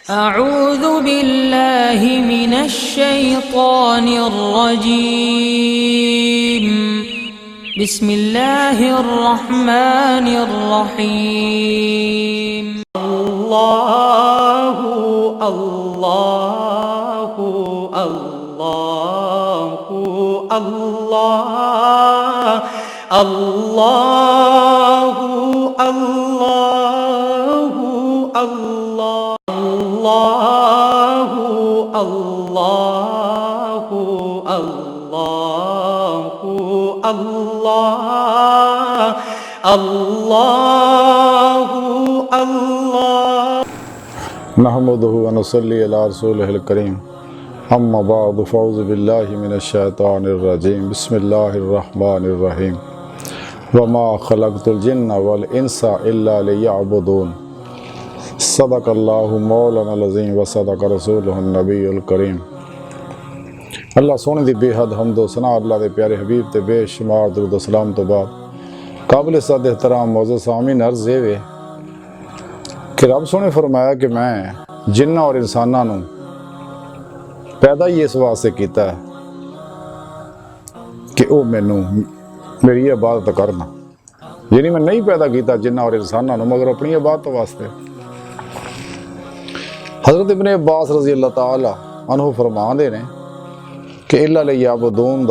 أعوذ बिल्लाहि मिनश्शैतानिर्रजीम बिस्मिल्लाहिर्रहमानिर्रहीम। अल्लाहु अल्लाहु अल्लाहु अल्लाह अल्लाहु अल्लाहु अल्लाहु अल्लाहु अल्लाहु अल्लाह अल्लाहु अल्लाह नहमदुहु व नुसल्ली अला रसूलिहिल करीम अम्मा बाद फ़ऊज़ु बिल्लाहि मिनश शैतानिर रजीम बिस्मिल्लाहिर रहमानिर रहीम वमा खलक़तुल जिन्ना वल इंसा इल्ला लियअबुदून सदक़ल्लाहु मौलानाल अज़ीम व सदक़ रसूलुहुन नबीयुल करीम। अल्लाह सोने दी बेहद हम्द व सना अल्लाह दे प्यारे हबीब ते बेशुमार दुरूद व सलाम तो बाद काबिल सद एहतराम मौजूद सामीन अर्ज़ ये वे कि रब सोने फरमाया कि मैं जिन्ना और इंसाना नूं पैदा ही इस वास्ते किया है कि वह मैनू मेरी इबादत करना। यानी मैं नहीं पैदा किया जिन्ना और इंसाना नूं मगर अपनी इबादत वास्ते। हज़रत इब्न अब्बास रज़ी अल्लाह ताला अन्हु फरमाते ने कि इल्ला लियअबुदून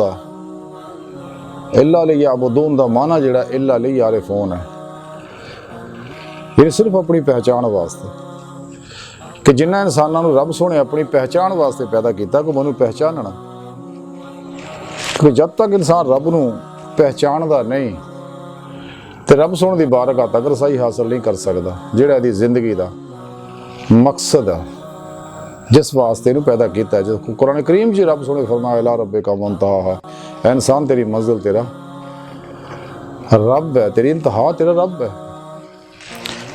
दा माना जिहड़ा इल्ला लियअरिफून है, ये सिर्फ अपनी पहचान वास्ते कि जिन्ना इंसानों रब सोने अपनी पहचान वास्ते पैदा किया कि मैनू पहचानना। कि जब तक इंसान रब नूं पहचानदा नहीं तो रब सोने की बारगाह तक रसाई हासिल नहीं कर सकता, जिहड़ा इहदी जिंदगी का मकसद है जिस वास्ते इहनूं पैदा किया है। जो कुरान करीम जी रब सोने फरमाया इला रब्बिका मुंतहा, इंसान तेरी मंजिल तेरा रब है, तेरी इंतहा तेरा रब है।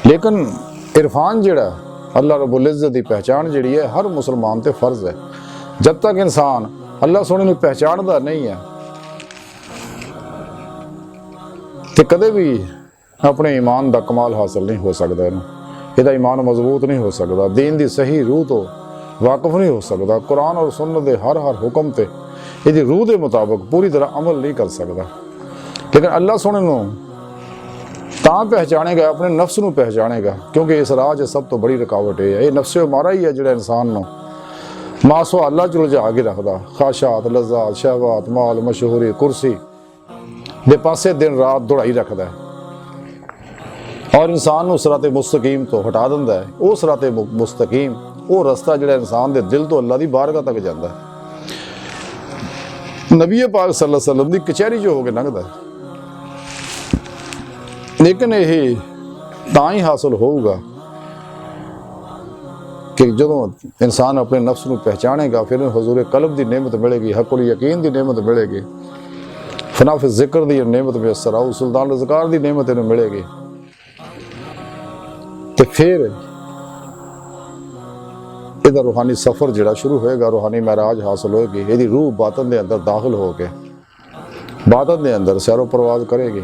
लेकिन इरफान जिहड़ा अल्लाह रब्बुल इज़्ज़त की पहचान जिहड़ी है हर मुसलमान ते फर्ज है। जब तक इंसान अल्लाह सोने नूं पहचानदा नहीं है तो कदे भी अपने ईमान का कमाल हासिल नहीं हो सकता, इसदा ईमान मजबूत नहीं हो सकता, दीन की सही रूह तो वाकफ नहीं हो सकता, कुरान और सुन्नत के हर हुक्म ते इसदी रूह के मुताबिक पूरी तरह अमल नहीं कर सकता। लेकिन अल्लाह सोने नूं तां पहचानेगा अपने नफ्स नूं पहचानेगा, क्योंकि इस राह च सब तो बड़ी रुकावट ये नफ्स मारा ही है जिहड़ा इंसान नूं मासो अल्लाह च उलझा के रखदा। ख्वाहिशात, लज़्ज़ात, शहवात, माल, मशहूरी, कुर्सी दे पासे दिन रात दौड़ाई रखदा है और इंसान नूं सिराते मुस्तकीम तो हटा दिंदा है। वो सिराते मुस्तकीम वो रस्ता जिहड़ा इंसान दे दिल तो अल्लाह दी बारगाह तक जांदा है, नबी पाक सल्लल्लाहु अलैहि वसल्लम दी कचहरी जो हो के लंघदा है। लेकिन यही तां ही हासिल होगा कि जदों इंसान अपने नफ्स नूं पहचानेगा, फिर हुजूर कल्ब की नेमत मिलेगी, हक़ुल यकीन की नेमत मिलेगी, फनाफ़ ज़िक्र की नेमत मुयस्सर आऊ, सुल्तान रज़कार की नेमत इन्हूं मिलेगी। तो फिर इसदा रूहानी सफ़र जिहड़ा शुरू होएगा, रूहानी महराज हासिल होएगी, इसदी रूह बातन के अंदर दाखिल होकर बातन के अंदर सैरो परवाज करेगी।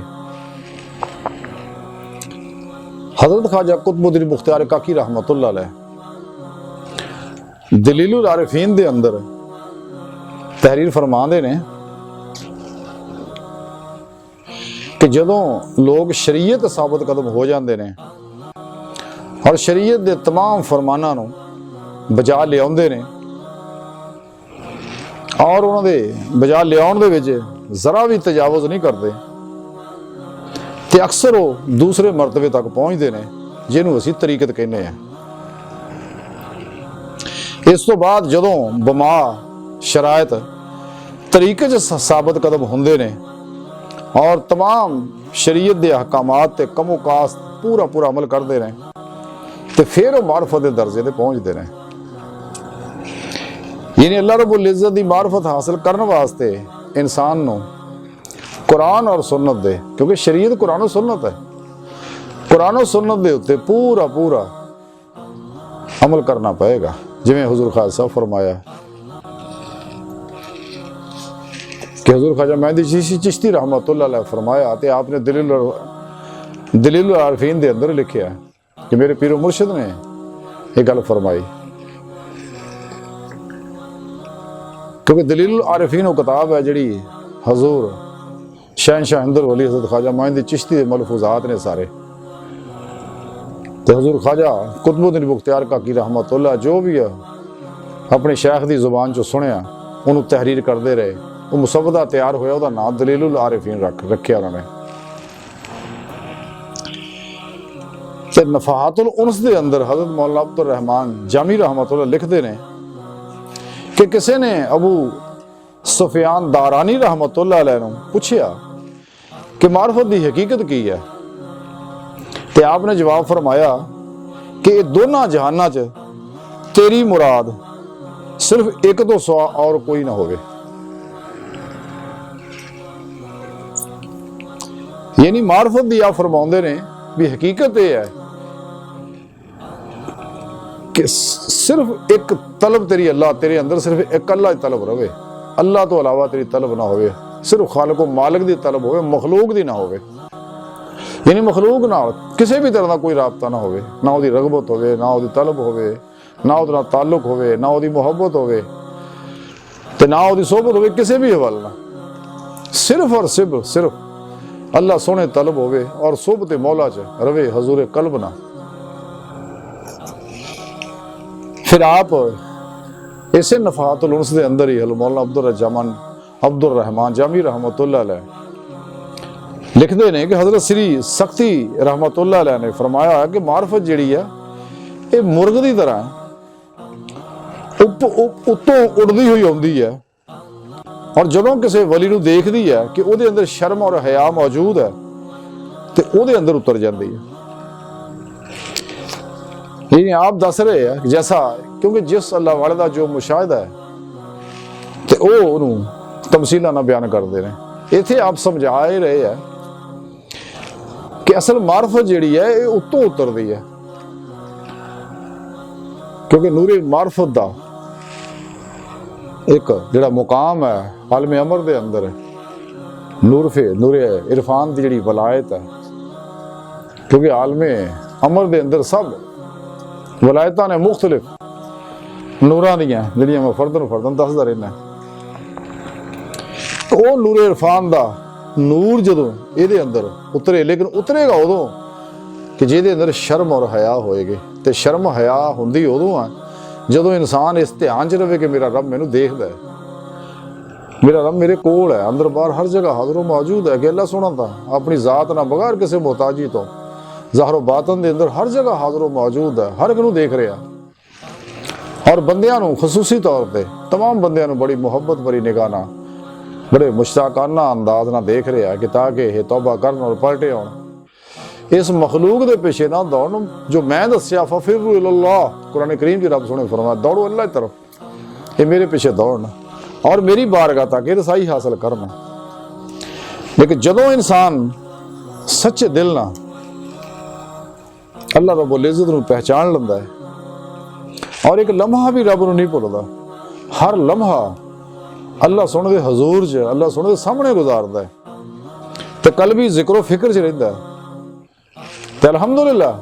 हज़रत ख्वाजा कुतुबुद्दीन मुख्तियार काकी रहमतुल्लाह अलैह दलीलुल आरिफीन दे अंदर तहरीर फरमाते ने कि जदों लोग शरीयत साबित कदम हो जाते हैं और शरीयत के तमाम फरमानां नूं बजा लियाउंदे ने और उन्होंने बजा लियाउण दे विच जरा भी तजावुज़ नहीं करते तो अक्सर वो दूसरे मरतबे तक पहुँचते हैं जिन्होंने असीं तरीकत कहने हैं। इस तो बाद जदों बमा शरायत तरीके च साबित कदम होंदे ने और तमाम शरीयत के अहकामात ते कमो कास पूरा पूरा अमल करते हैं तो फिर वो मार्फत के दर्जे ते पहुँचते हैं। यानी अल्लाह रब्बुल इज़्ज़त की मार्फत हासिल करने वास्ते इंसान नूं कुरान और सुन्नत दे, क्योंकि शरीयत कुरान और सुन्नत है, कुरान और सुन्नत दे उत्ते पूरा पूरा अमल करना पड़ेगा। जिवें हुजूर ख्वाजा साहब फरमाया कि हुजूर ख्वाजा मेहदी चिश्ती रहमतुल्लाह अलैह फरमाया ते आपने दलीलुल आरिफीन दे अंदर लिखिया कि मेरे पीरो मुर्शिद ने ये गल फरमाई क्योंकि दलीलुल आरिफीन वो किताब है जिहड़ी हजूर शहनशाह हिंदुल वली हज़रत ख्वाजा मोइनुद्दीन चिश्ती के मलफूजात ने सारे, तो हजूर ख्वाजा कुतुबुद्दीन बख्तियार काकी रहमतुल्लाह जो भी है अपने शेख की जुबान चो सुनिया उन्होंने तहरीर करते रहे, वो मुसवदा तैयार होया, उसका नाम दलीलुल आरिफीन रखिया उन्होंने। ते नफाहतुल उन्स दे अंदर हज़रत मौलाना अब्दुर रहमान जामी रहमतुल्लाह लिखते हैं कि किसी ने अबू सुफियान दारानी रहमतुल्लाह अलैह नूं पूछया कि मार्फत की हकीकत की है, तो आपने जवाब फरमाया कि ये दोनों जहाना च तेरी मुराद सिर्फ एक तो सवा और कोई ना होवे। यानी मार्फत दी आप फरमाउंदे ने भी हकीकत यह है कि सिर्फ एक तलब तेरी अल्लाह तेरे अंदर सिर्फ एक अल्लाह तलब रहे, अल्लाह तो अलावा तेरी तलब ना होवे, सिर्फ खालिक व मालिक दी तलब होवे, मखलूक दी ना होवे। यानी मखलूक ना हो किसी भी तरह का कोई राबता ना होवे, ना उसकी रगबत होवे, ना उसकी तलब होवे, ना उसका ताल्लुक होवे, ना उसकी मुहब्बत होवे, ते ना उसकी सोहबत होवे किसी भी हवाले ना, सिर्फ और सिर्फ अल्लाह सोने तलब होवे और सोहबत मौला च रवे हजूर कल्ब ना। फिर आप इसे नफातुल उन्स दे अंदर ही मौलाना अब्दुर रहमान जामी रहमतुल्लाह अलैह लिखते हैं कि हजरत श्री सख्ती रहमतुल्लाह अलैह ने फरमाया है कि मार्फत जिहड़ी है ये मुर्ग की तरह उत्तों उड़दी हुई आउंदी है, और जदों किसी वली नूं देखदी है कि उहदे अंदर शर्म और हया मौजूद है तो उहदे अंदर उतर जाती है। यानी आप दस रहे हैं जैसा, क्योंकि जिस अल्लाह वाले का जो मुशाहिदा है तो वह तमसीला ना बयान करते हैं। इत्थे आप समझा ही रहे हैं कि असल मार्फत जिहड़ी है ये उत्तों उतरदी है, क्योंकि नूरे मार्फत का एक जिहड़ा मुकाम है आलम अमर दे अंदर नूरे इरफान की जिहड़ी वलायत है, क्योंकि आलम अमर दे अंदर सब वलायतां ने मुख्तलिफ नूरां दियां जिहड़ियां मैं फर्दन दसदा रहना। तो वह नूरे इरफान का नूर जदों ये अंदर उतरे, लेकिन उतरेगा उदों कि जिहदे अंदर शर्म और हया होएगी, तो शर्म हया हुंदी उदों आ जदों इंसान इस ध्यान च रहे कि मेरा रब मैनूं देखदा है, मेरा रब मेरे कोल है, अंदर बाहर हर जगह हाज़िर मौजूद है, कि अल्लाह सोहना तां अपनी जात ना बगैर किसी मोहताजी तो ज़ाहिर बातन दे अंदर हर जगह हाज़िर मौजूद है, हर एक नूं देख रहा, और बंदियां नूं खसूसी तौर पर तमाम बंदियां नूं बड़ी मुहब्बत भरी निगाह नाल बड़े मुश्ताकाना अंदाज नाल देख रहा है कि ताकि यह तौबा करन और पलटे आउण, इस मखलूक के पिछे ना दौड़न जो मैं दस्या फफिरु इलल्लाह, कुरान करीम की रब सोने फरमाया दौड़ो अल्लाह की तरफ, ये मेरे पीछे दौड़ना और मेरी बारगाह तक ये रसाई हासिल करना। लेकिन जदों इंसान सच्चे दिल ना अल्लाह रब्बुल इज़्ज़त नूं पहचान लैंदा है और एक लम्हा भी रब नूं नहीं भुलदा, हर लम्हा अल्लाह सोहणे दे हजूर च अल्लाह सोहणे दे सामने गुजारदा है, तो कल भी जिक्र फिक्र च रहिंदा है। तो अल्हम्दुलिल्लाह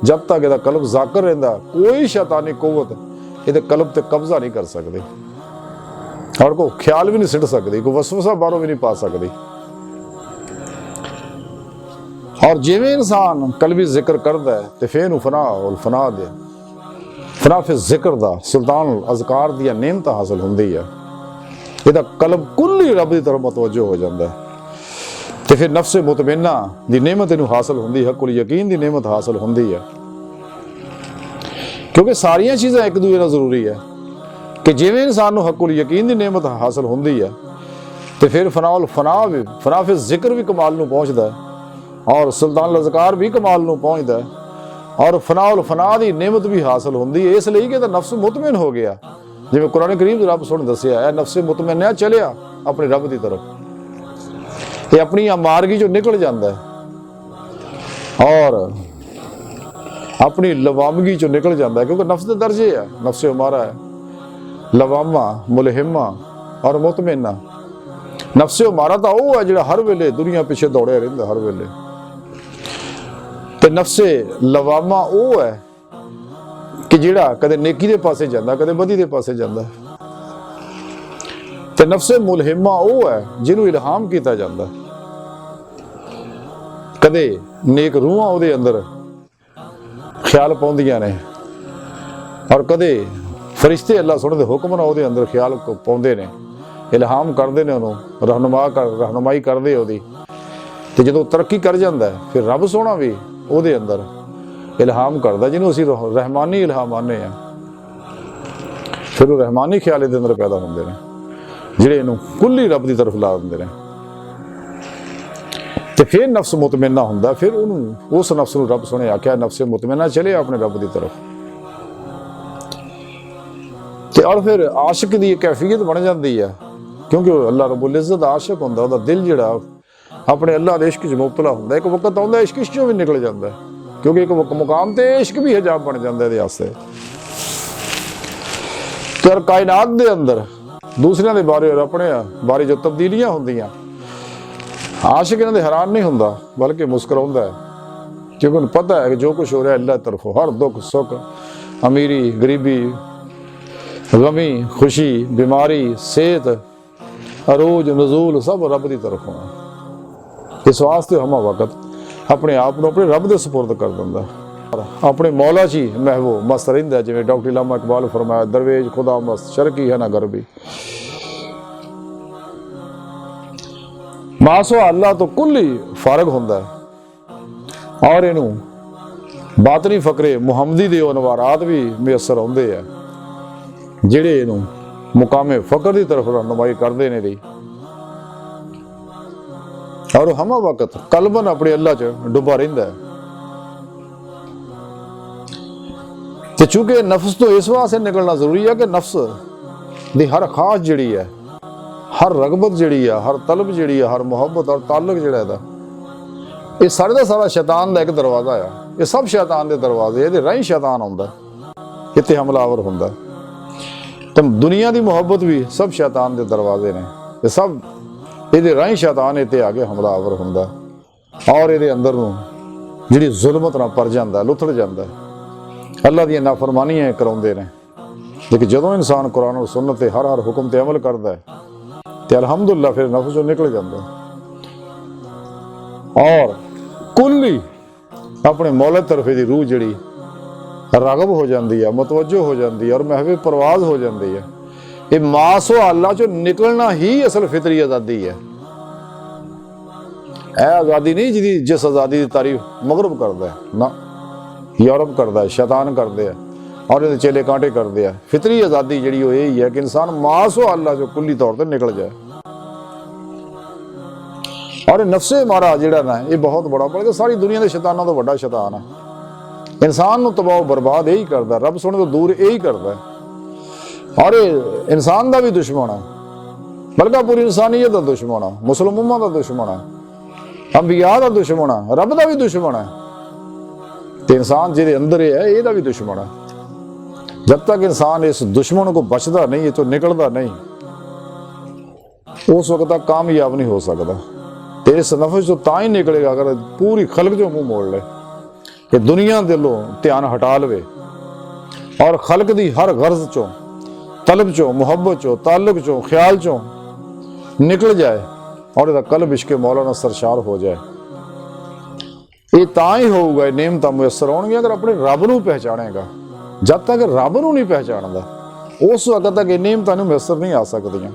जब तक इहदा कल्ब जाकर रहिंदा कोई शैतानी कुव्वत इहदे कल्ब ते कब्जा नहीं कर सकती, और कोई ख्याल भी नहीं सिट सकती, कोई वसवसा बाहरों भी नहीं पा सकती। और जिवें इंसान कल्बी जिक्र करता है तो फिर फना दे फना फिर जिक्र दा सुल्तान अज़कार दियां नेमतां हासिल हुंदी है, इहदा कल्ब कुल्ली रब की तरफ मतवज्जो हो जाता है, तो फिर नफ्स मुतमइन्ना दी नेमत इनू हासिल हुंदी है, कुल यकीन दी नेमत हासिल हुंदी है। क्योंकि सारियां चीज़ां एक दूसरे नाल जरूरी है कि जिवें इंसान नूं हकुल यकीन दी नेमत हासिल हुंदी है तो फिर फना फिर जिक्र भी कमाल नूं पहुंचदा है, और सुल्तान अज़कार भी कमाल नूं पहुंचदा है, और फना दी नेमत भी हासिल हुंदी है, इसलिए कि नफ्स मुतमिन हो गया, जिवें कुरान करीम रब सुन दस्सिया है नफ्स मुतमिन चलिया अपने रब की तरफ, ये अपनी मार्गी चो निकल जाता है और अपनी लवामगी चो निकल जाता है, क्योंकि नफ्स के दर्जे है, नफ्स हमारा है लवामा मुलहिमा और मुतमिना। नफ्स हमारा तो वह है जो हर वेले दुनिया पिछे दौड़े रहिंदा, हर वेले, तो नफ्से लवामा वह है कि जिहड़ा कदे नेकी दे पासे जांदा कदे बदी दे पासे जांदा। ਤੇ ਨਫਸੇ ਮੁਲਹਿਮਾ ਉਹ ਹੈ ਜਿਹਨੂੰ ਇਲਹਾਮ ਕੀਤਾ ਜਾਂਦਾ। ਕਦੇ ਨੇਕ ਰੂਹਾਂ ਉਹਦੇ ਅੰਦਰ ਖਿਆਲ ਪਾਉਂਦੀਆਂ ਨੇ, ਔਰ ਕਦੇ ਫਰਿਸ਼ਤੇ ਅੱਲਾਹ ਸੁਣੇ ਦੇ ਹੁਕਮ ਨਾਲ ਉਹਦੇ ਅੰਦਰ ਖਿਆਲ ਪਾਉਂਦੇ ਨੇ, ਇਲਹਾਮ ਕਰਦੇ ਨੇ, ਉਹਨੂੰ ਰਹਿਨੁਮਾਈ ਕਰਦੇ ਉਹਦੀ। ਤੇ ਜਦੋਂ ਤਰੱਕੀ ਕਰ ਜਾਂਦਾ ਫਿਰ ਰੱਬ ਸੋਹਣਾ ਵੀ ਉਹਦੇ ਅੰਦਰ ਇਲਹਾਮ ਕਰਦਾ, ਜਿਹਨੂੰ ਅਸੀਂ ਰਹਿਮਾਨੀ ਇਲਹਾਮ ਆਨੇ ਆ। ਫਿਰ ਉਹ ਰਹਿਮਾਨੀ ਖਿਆਲ ਇਹਦੇ ਅੰਦਰ ਪੈਦਾ ਹੁੰਦੇ ਨੇ, ਜਿਹੜੇ ਇਹਨੂੰ ਕੁੱਲੀ ਰੱਬ ਦੀ ਤਰਫ ਲਾ ਦਿੰਦੇ ਨੇ। ਤੇ ਫਿਰ ਨਫਸ ਮੁਤਮਿਨਾ ਹੁੰਦਾ, ਫਿਰ ਉਹਨੂੰ ਉਸ ਨਫਸ ਨੂੰ ਰੱਬ ਸੁਣੇ ਆਖਿਆ ਨਫਸੇ ਮੁਤਮਿਨਾ ਚਲੇ ਆਪਣੇ ਰੱਬ ਦੀ ਤਰਫ। ਤੇ ਔਰ ਫਿਰ ਆਸ਼ਿਕ ਦੀ ਕੈਫੀਅਤ ਬਣ ਜਾਂਦੀ ਆ, ਕਿਉਂਕਿ ਉਹ ਅੱਲਾਹ ਰਬੁਲ ਇੱਜ਼ਤ ਆਸ਼ਿਕ ਹੁੰਦਾ, ਉਹਦਾ ਦਿਲ ਜਿਹੜਾ ਆਪਣੇ ਅੱਲਾਹ ਦੇ ਇਸ਼ਕ 'ਚ ਮੁਬਤਲਾ ਹੁੰਦਾ। ਇੱਕ ਵਕਤ ਆਉਂਦਾ ਇਸ਼ਕ 'ਚੋਂ ਵੀ ਨਿਕਲ ਜਾਂਦਾ, ਕਿਉਂਕਿ ਇੱਕ ਮੁਕਾਮ ਤੇ ਇਸ਼ਕ ਵੀ ਹਜਾਬ ਬਣ ਜਾਂਦਾ ਇਹਦੇ ਵਾਸਤੇ। ਤੇ ਔਰ ਕਾਇਨਾਤ ਦੇ ਅੰਦਰ ਦੂਸਰਿਆਂ ਦੇ ਬਾਰੇ ਔਰ ਆਪਣੇ ਬਾਰੇ ਜੋ ਤਬਦੀਲੀਆਂ ਹੁੰਦੀਆਂ, ਆਸ਼ਿਕ ਇਹਨਾਂ ਦੇ ਹੈਰਾਨ ਨਹੀਂ ਹੁੰਦਾ ਬਲਕਿ ਮੁਸਕਰਾਉਂਦਾ ਹੈ, ਕਿਉਂਕਿ ਉਹਨੂੰ ਪਤਾ ਹੈ ਕਿ ਜੋ ਕੁਝ ਹੋ ਰਿਹਾ ਅੱਲਾਹ ਦੀ ਤਰਫੋਂ। ਹਰ ਦੁੱਖ ਸੁੱਖ, ਅਮੀਰੀ ਗਰੀਬੀ, ਗਮੀ ਖੁਸ਼ੀ, ਬਿਮਾਰੀ, ਸਿਹਤ, ਅਰੂਜ ਨਜ਼ੂਲ ਸਭ ਰੱਬ ਦੀ ਤਰਫੋਂ। ਇਸ ਵਾਸਤੇ ਹਮਾ ਵਕਤ ਆਪਣੇ ਆਪ ਨੂੰ ਆਪਣੇ ਰੱਬ ਦੇ ਸਪੁਰਦ ਕਰ ਦਿੰਦਾ, ਆਪਣੇ ਮੌਲਾ 'ਚ ਹੀ ਮਹਿਬੂਬ ਮਸਤ ਰਹਿੰਦਾ। ਜਿਵੇਂ ਡਾਕਟਰ ਇਲਾਮਾ ਇਕਬਾਲ ਫਰਮਾਇਆ, ਦਰਵੇਜ ਖੁਦਾ ਮਸਤ ਸ਼ਰਕੀ ਹੈ ਨਾ ਗਰਬੀ। ਮਾਸੋ ਅੱਲਾਹ ਤੋਂ ਕੁੱਲੀ ਫਾਰਗ ਹੁੰਦਾ, ਔਰ ਇਹਨੂੰ ਬਾਤਨੀ ਫਕਰੇ ਮੁਹੰਮਦੀ ਦੇ ਉਹ ਅਨਵਾਰਾਤ ਵੀ ਮੁਯੱਸਰ ਆਉਂਦੇ ਆ, ਜਿਹੜੇ ਇਹਨੂੰ ਮੁਕਾਮੇ ਫਕਰ ਦੀ ਤਰਫ ਰਹਿਨੁਮਾਈ ਕਰਦੇ ਨੇ ਦੀ। ਔਰ ਹਮਾ ਵਕਤ ਕਲਬਨ ਆਪਣੇ ਅੱਲਾਹ 'ਚ ਡੁੱਬਾ ਰਹਿੰਦਾ ਹੈ। ਤੇ ਚੂੰਕਿ ਨਫਸ ਤੋਂ ਇਸ ਵਾਸਤੇ ਨਿਕਲਣਾ ਜ਼ਰੂਰੀ ਹੈ ਕਿ ਨਫਸ ਦੀ ਹਰ ਖਾਸ ਜਿਹੜੀ ਹੈ, ਹਰ ਰਗਬਤ ਜਿਹੜੀ ਆ, ਹਰ ਤਲਬ ਜਿਹੜੀ ਆ, ਹਰ ਮੁਹੱਬਤ ਔਰ ਤਾਲੁਕ ਜਿਹੜਾ ਇਹਦਾ, ਇਹ ਸਾਰੇ ਦਾ ਸਾਰਾ ਸ਼ੈਤਾਨ ਦਾ ਇੱਕ ਦਰਵਾਜ਼ਾ ਆ। ਇਹ ਸਭ ਸ਼ੈਤਾਨ ਦੇ ਦਰਵਾਜ਼ੇ, ਇਹਦੇ ਰਾਹੀਂ ਸ਼ੈਤਾਨ ਆਉਂਦਾ, ਇੱਥੇ ਹਮਲਾਵਰ ਹੁੰਦਾ। ਤੇ ਦੁਨੀਆ ਦੀ ਮੁਹੱਬਤ ਵੀ ਸਭ ਸ਼ੈਤਾਨ ਦੇ ਦਰਵਾਜ਼ੇ ਨੇ, ਇਹ ਸਭ ਇਹਦੇ ਰਾਹੀਂ ਸ਼ੈਤਾਨ ਇੱਥੇ ਆ ਕੇ ਹਮਲਾਵਰ ਹੁੰਦਾ, ਔਰ ਇਹਦੇ ਅੰਦਰ ਨੂੰ ਜਿਹੜੀ ਜ਼ੁਲਮਤ ਨਾਲ ਭਰ ਜਾਂਦਾ, ਲੁੱਥੜ ਜਾਂਦਾ, ਅੱਲਾਹ ਦੀਆਂ ਨਾਫਰਮਾਨੀਆਂ ਕਰਾਉਂਦੇ ਨੇ। ਲੇਕਿਨ ਜਦੋਂ ਇਨਸਾਨ ਕੁਰਾਨ ਔਰ ਸੁਨਨਤ ਤੇ ਹਰ ਹੁਕਮ ਤੇ ਅਮਲ ਕਰਦਾ ਹੈ ਤੇ ਅਲਹਮਦੁਲਿल्लाह ਫਿਰ ਨਫਸ ਚੋਂ ਨਿਕਲ ਜਾਂਦਾ, ਔਰ ਕੁੱਲੀ ਆਪਣੇ ਮੌਲਾ ਤਰਫ ਦੀ ਰੂਹ ਜਿਹੜੀ ਰਾਗਬ ਹੋ ਜਾਂਦੀ ਹੈ, ਮੁਤਵੱਜੋ ਹੋ ਜਾਂਦੀ ਹੈ, ਔਰ ਮਹਿਵੇ ਪਰਵਾਜ਼ ਹੋ ਜਾਂਦੀ ਹੈ। ਇਹ ਮਾਸੋ ਅੱਲਾਹ ਚੋਂ ਨਿਕਲਣਾ ਹੀ ਅਸਲ ਫਿਤਰੀ ਆਜ਼ਾਦੀ ਹੈ। ਇਹ ਆਜ਼ਾਦੀ ਨਹੀਂ ਜਿਸ ਆਜ਼ਾਦੀ ਦੀ ਤਾਰੀਫ ਮਗਰਬ ਕਰਦਾ ਹੈ, ਨਾ ਯੂਰਪ ਕਰਦਾ ਹੈ, ਸ਼ੈਤਾਨ ਕਰਦੇ ਆ, ਔਰ ਇਹਦੇ ਚੇਲੇ ਕਾਂਟੇ ਕਰਦੇ ਆ। ਫਿਤਰੀ ਆਜ਼ਾਦੀ ਜਿਹੜੀ ਉਹ ਇਹ ਹੀ ਹੈ ਕਿ ਇਨਸਾਨ ਮਾਸੋ ਅੱਲਾਹ ਚੋਂ ਕੁੱਲੀ ਤੌਰ ਤੇ ਨਿਕਲ ਜਾਏ। ਔਰ ਨਫਸੇ ਮਾਰਾ ਜਿਹੜਾ ਨਾ, ਇਹ ਬਹੁਤ ਬੜਾ, ਬਲਕਿ ਸਾਰੀ ਦੁਨੀਆ ਦੇ ਸ਼ੈਤਾਨਾਂ ਤੋਂ ਵੱਡਾ ਸ਼ੈਤਾਨ ਹੈ। ਇਨਸਾਨ ਨੂੰ ਤਬਾਹ ਬਰਬਾਦ ਇਹੀ ਕਰਦਾ, ਰੱਬ ਸੁਣਨ ਤੋਂ ਦੂਰ ਇਹੀ ਕਰਦਾ, ਔਰ ਇਹ ਇਨਸਾਨ ਦਾ ਵੀ ਦੁਸ਼ਮਣ ਹੈ, ਬਲਕਿ ਪੂਰੀ ਇਨਸਾਨੀਅਤ ਦਾ ਦੁਸ਼ਮਣ ਹੈ, ਮੁਸਲਮਾਨਾਂ ਦਾ ਦੁਸ਼ਮਣ ਹੈ, ਅੰਬਿਆ ਦਾ ਦੁਸ਼ਮਣ ਹੈ, ਰੱਬ ਦਾ ਵੀ ਦੁਸ਼ਮਣ ਹੈ। ਤੇ ਇਨਸਾਨ ਜਿਹਦੇ ਅੰਦਰ ਹੈ ਇਹਦਾ ਵੀ ਦੁਸ਼ਮਣ ਹੈ। ਜਦ ਤੱਕ ਇਨਸਾਨ ਇਸ ਦੁਸ਼ਮਣ को बचता नहीं, ये तो निकलता नहीं, उस वक्त तक कामयाब नहीं हो सकता। तो इस नफस तो तां ही निकलेगा अगर पूरी खलक जो मुंह मोड़ ले, कि दुनिया दिलों ध्यान हटा लवे और खलक दी हर गर्ज चो, तलब चो, मुहब्बत चो, ताल्लुक चो, ख्याल चो निकल जाए और इसका कल्ब इश्क मौला नाल सरशार हो जाए। ये तां ही होगा, नेमत मुयसर होणगियां अगर अपने रब नूं पहचानेगा। जब तक रब नूं नहीं पहचानदा उस वक्त तक ये नेमतां नूं मुयसर नहीं आ सकदियां।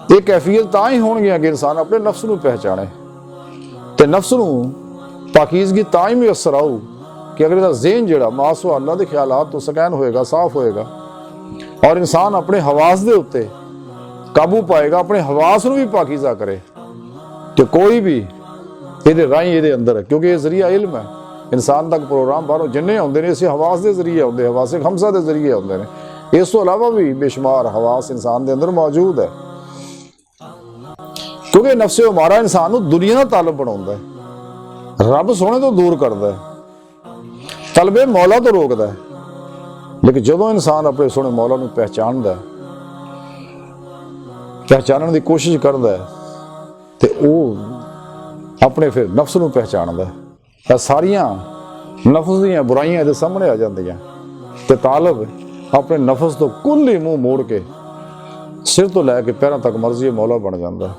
ये कैफियत तां ही होणगियां कि इंसान अपने नफ्स नूं पहचाने, ते नफ्स नूं पाकीज़गी तां ही मुयसर आऊ कि अगर इसदा ज़हन जिहड़ा मासो अल्लाह दे ख्यालात तो सकैन होएगा, साफ होएगा, और इंसान अपने हवास दे उत्ते काबू पाएगा, अपने हवास नूं भी पाकीज़ा करे। कि कोई भी ਇਹਦੇ ਰਾਹੀਂ ਇਹਦੇ ਅੰਦਰ, ਕਿਉਂਕਿ ਇਹ ਜ਼ਰੀਆ ਇਲਮ ਹੈ, ਇਨਸਾਨ ਤੱਕ ਪ੍ਰੋਗਰਾਮ ਬਾਹਰੋਂ ਜਿੰਨੇ ਆਉਂਦੇ ਨੇ ਇਸੇ ਹਵਾਸ ਦੇ ਜ਼ਰੀਏ ਆਉਂਦੇ, ਹਵਾਸੇ ਖਮਸਾ ਦੇ ਜ਼ਰੀਏ ਆਉਂਦੇ ਨੇ। ਇਸ ਤੋਂ ਇਲਾਵਾ ਵੀ ਬੇਸ਼ੁਮਾਰ ਹਵਾਸ ਇਨਸਾਨ ਦੇ ਅੰਦਰ ਮੌਜੂਦ ਹੈ, ਕਿਉਂਕਿ ਨਫਸੇ ਉਮਾਰਾ ਇਨਸਾਨ ਨੂੰ ਦੁਨੀਆ ਦਾ ਤਾਲਬ ਬਣਾਉਂਦਾ ਹੈ, ਰੱਬ ਸੋਹਣੇ ਤੋਂ ਦੂਰ ਕਰਦਾ ਹੈ, ਤਲਬੇ ਮੌਲਾ ਤੋਂ ਰੋਕਦਾ ਹੈ। ਲੇਕਿਨ ਜਦੋਂ ਇਨਸਾਨ ਆਪਣੇ ਸੋਹਣੇ ਮੌਲਾ ਨੂੰ ਪਹਿਚਾਣਦਾ, ਪਹਿਚਾਣਨ ਦੀ ਕੋਸ਼ਿਸ਼ ਕਰਦਾ ਹੈ, ਤੇ ਉਹ ਆਪਣੇ ਫਿਰ ਨਫਸ ਨੂੰ ਪਹਿਚਾਣਦਾ ਹੈ। ਸਾਰੀਆਂ ਨਫਸ ਦੀਆਂ ਬੁਰਾਈਆਂ ਇਹਦੇ ਸਾਹਮਣੇ ਆ ਜਾਂਦੀਆਂ, ਤੇ ਤਾਲਬ ਆਪਣੇ ਨਫਸ ਤੋਂ ਕੁੱਲ ਹੀ ਮੂੰਹ ਮੋੜ ਕੇ सिर तो लैके पैरों तक मर्जी मौला बन जाता है,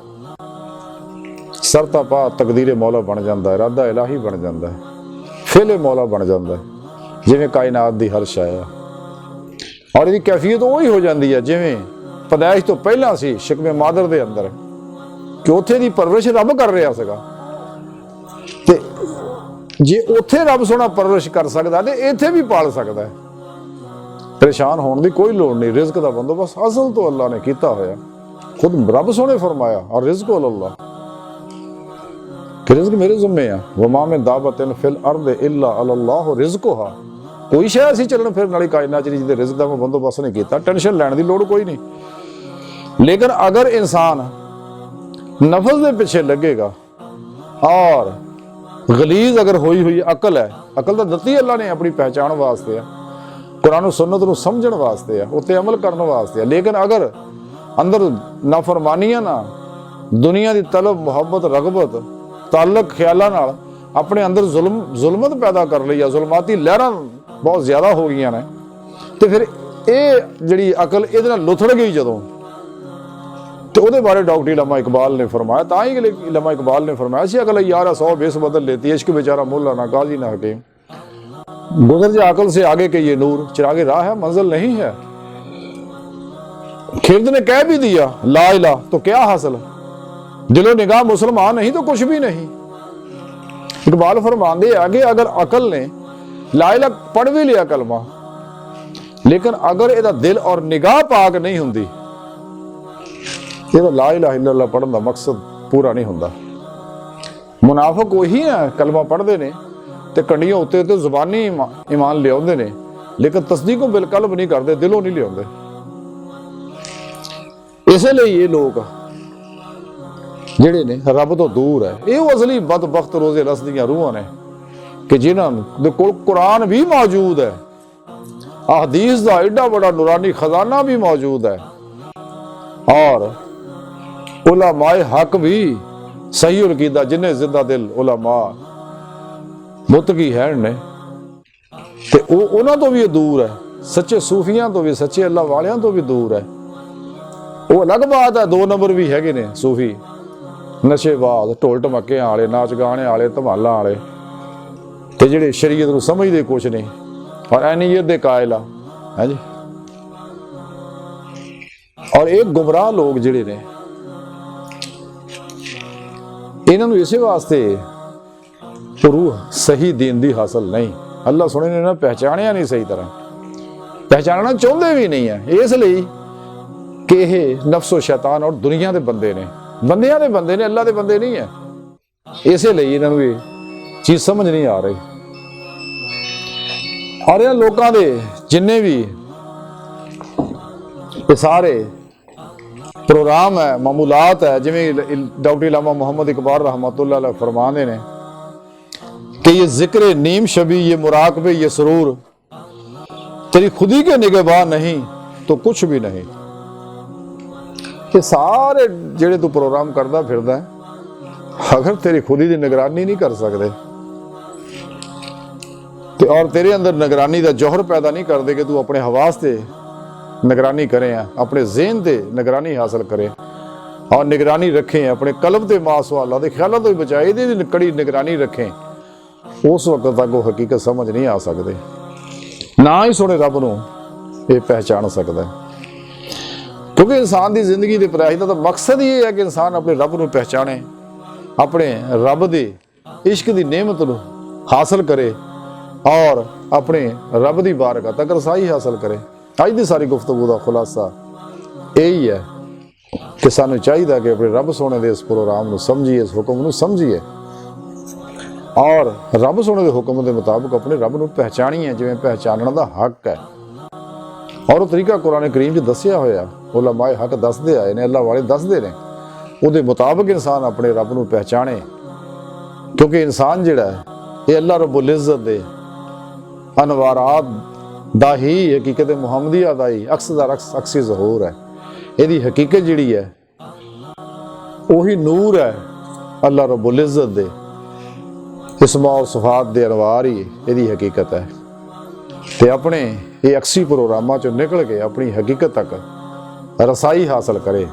सर तो पा तकदीरे मौला बन जाता है, इरादा इलाही बन जाता है, फेले मौला बन जाता है, जिवें कायनात की हर शय है। और इसकी कैफियत वही हो जाती है जिवें पैदाइश तो पहला सी शिकवे मादर के अंदर, कि उत्थे दी परवरिश रब कर रहा सीगा, ते जे उत्थे रब सोना परवरिश कर सकता तो इत्थे भी पाल सकता है। परेशान होने की कोई लोड़ नहीं, रिज़्क का बंदोबस्त असल तो अल्लाह ने किया होया, खुद रब सोने फरमाया और रिज़्क अल्लाह, कि रिज़्क मेरे ज़िम्मे आ, वमा में दाबतिन फिल अर्द इल्ला अल्लाह रिज़्कुहा। कोई शय ऐसी चलन फिर वाली कायनात नहीं जिहदे रिज़्क का मैं बंदोबस्त नहीं किया, टेंशन लैण की लोड़ कोई नहीं। लेकिन अगर इंसान नफस के पिछे लगेगा और गलीज अगर हुई हुई अकल है, अकल तो दत्ती अल्लाह ने अपनी पहचान वास्ते है, कुरान सुन्नत नूं समझण वास्ते है, उत्ते अमल करने वास्ते है। लेकिन अगर अंदर नाफरमानियां ना दुनिया की तलब मुहब्बत रगबत ताल्लुक ख्यालां नाल अपने अंदर जुल्मत पैदा कर ली, जुल्माती लहरां बहुत ज्यादा हो गई ने, तो फिर ये जिहड़ी अकल इहदे नाल लुथड़ गई जदों, तो ਉਹਦੇ बारे डॉक्टर इलामा इकबाल ने फरमाया, तां ही इलामा इकबाल ने फरमाया सी अकल यार 100 बेस बदल लेती है, इश्क बेचारा मुल्ला ना काजी ना हकीम, गुजर जा अकल से आगे के ये नूर, चिरागे राह है मंजिल नहीं है। खिरद ने कह भी दिया ला इला तो क्या हासिल, दिलो निगाह मुसलमान नहीं तो कुछ भी नहीं। इकबाल फरमाते आगे अगर अकल ने ला इला पढ़ भी लिया कलमा, लेकिन अगर ਇਹਦਾ दिल और निगाह पाक नहीं हुंदी, ਇਹਦਾ ला इलाहा इल्लल्लाह पढ़न का मकसद पूरा नहीं हुंदा। मुनाफिक वही है कलमा पढ़ते ने ते कंडियों उत्ते ते जुबानी ईमान लियाउंदे ने, लेकिन तस्दीकों बिलकल्ब नहीं करते, दिलों नहीं लियाउंदे। इसलिए ये लोग जिहड़े ने रब तो दूर है, ये असली बदबख्त रोजे रस दियां रूहां ने, कि जिन्हां दे कोल कुरान भी मौजूद है, अहदीस का एडा बड़ा नूरानी खजाना भी मौजूद है, और उलमाए हक भी सही उलकीदा जिन्हें जिंदा दिल उलमा मुतकी है ने, ते उन्हां तो भी दूर है, सच्चे सूफियां तो भी, सच्चे अल्लाह वालियां तो भी दूर है। वो अलग बात है, 2 नंबर भी हैगे ने सूफी, नशेबाज, ढोल ढमके वाले, नाच गाने वाले, धमालां वाले, ते जिहड़े शरीयत नूं समझदे कुछ नहीं और अहनीयत दे कायल है जी। और एक गुमराह लोग जिहड़े ने, इन्हां नूं इसे वास्ते रूह सही दीन दी हासिल नहीं, अल्लाह सुने ने ना पहचानिया नहीं, सही तरह पहचानना चाहते भी नहीं है, इसलिए कि यह नफ्सो शैतान और दुनिया के बंदे ने, बंदियां दे बंदे ने, अल्लाह दे बंदे नहीं है। इसलिए इन्हां नूं ये चीज समझ नहीं आ रही। और इन लोगों के जिन्ने भी ये सारे प्रोग्राम है, मामूलात है, जिवें डॉक्टर इलामा मोहम्मद इकबाल रहमतुल्लाह अलैह फरमाते हैं कि ये जिक्र नीम शबी, ये मुराकबे, ये सरूर तेरी खुदी के निगहबान नहीं तो कुछ भी नहीं। ये सारे जेड़े तू प्रोग्राम करता फिरदा है, अगर तेरी खुदी की निगरानी नहीं कर सकते तो, और तेरे अंदर निगरानी का जौहर पैदा नहीं करते कि तू अपने हवास से निगरानी करें, अपने ज़हन से निगरानी हासिल करें और निगरानी रखें, अपने कल्ब के मासवाला के ख्यालों तो बचाए यदि कड़ी निगरानी रखें, उस वक्त तक वो हकीकत समझ नहीं आ सकते, ना ही सोने रब नूं ये पहचान सकता है। क्योंकि इंसान की जिंदगी के प्रयास का तो मकसद ये है कि इंसान अपने रब नूं पहचाने, अपने रब दे इश्क की नेमत नूं हासिल करे और अपने रब की बारगाह तक रसाई हासिल करे। अज की सारी गुफ्तगू का खुलासा यही है कि सानू चाहिए कि अपने रब सोने के इस प्रोग्राम को समझिए, इस हुक्म को समझिए और रब सोने के हुक्म के मुताबिक अपने रब को पहचानिए जिवें पहचानने का हक है। और वो तरीका कुरान करीम च दसिया होया, उलमाए हक दसदे आए ने, अल्लाह वाले दसदे ने, उहदे मुताबिक इंसान अपने रब को पहचाने। क्योंकि इंसान जिहड़ा है ये अल्लाह रब्बुल इज़्ज़त दे अनवारात दा ही हकीकत मुहम्मदिया दा ही अक्सी ज़हूर है। यदी हकीकत जिहड़ी है वही नूर है अल्लाह रब्बुल इज़्ज़त दे इस्मा और सिफात दे अनवार ही यदी हकीकत है। ते अपने ये अक्सी प्रोग्रामां चों निकल के अपनी हकीकत तक रसाई हासिल करे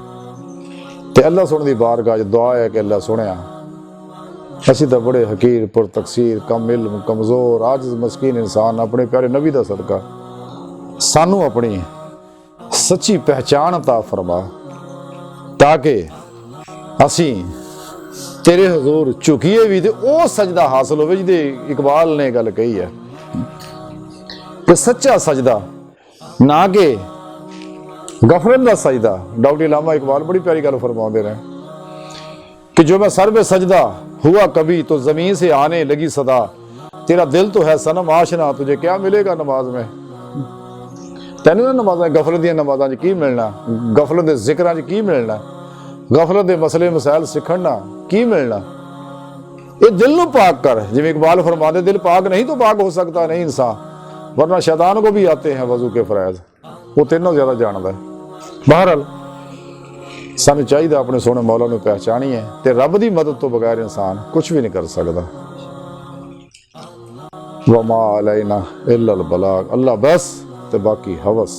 ते अल्लाह सुन दी बारगाह च दुआ है कि अल्लाह सुनिया। असी तो बड़े हकीर पुर तकसीर कम इल्म कमज़ोर आजिज़ मस्कीन इंसान अपने प्यारे नबी दा सदका सानू अपनी सच्ची पहचान अता फरमा ताकि असी तेरे हजूर झुकीए भी ते ओ सजदा हासिल होवे जिहदे इकबाल ने गल कही है कि सच्चा सजदा ना कि गफरत दा सजदा। डॉक्टर इलामा इकबाल बड़ी प्यारी गल फरमाते हैं कि जो मैं सर पे सजदा हुआ कभी तो जमीन से आने लगी सदा, तेरा दिल तो है सनम आशना तुझे क्या मिलेगा नमाज में। तेन ना नमाजा गफलत दी नमाजा च की मिलना, गफलत के जिक्र च की मिलना, गफलत के मसले मसाइल सीखना की मिलना। ये दिल नू पाक कर, जिवें इकबाल फरमाते दिल पाक नहीं तो पाक हो सकता नहीं इंसान, वरना शैतान को भी आते हैं वजू के फरैज, वो तीनों ज्यादा जानता है। बहरहाल सानू चाहिए अपने सोने मौला नू पहचानीए ते रब दी मदद तो बगैर इंसान कुछ भी नहीं कर सकता। वमा अलैना इल्लल बलाग, अल्लाह बस ते बाकी हवस।